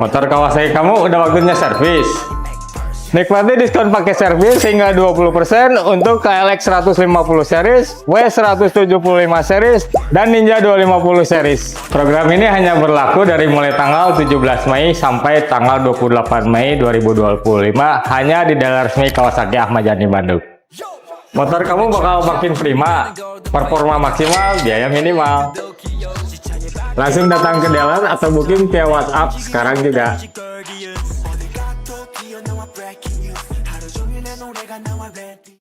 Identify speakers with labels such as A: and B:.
A: Motor Kawasaki kamu udah waktunya servis. Nikmati diskon pakai servis hingga 20% untuk KLX 150 series, W175 series, dan Ninja 250 series. Program ini hanya berlaku dari mulai tanggal 17 Mei sampai tanggal 28 Mei 2025 hanya di dealer resmi Kawasaki Ahmad Yani Bandung. Motor kamu bakal makin prima, performa maksimal, biaya minimal. Langsung datang ke dealer atau booking via WhatsApp sekarang juga.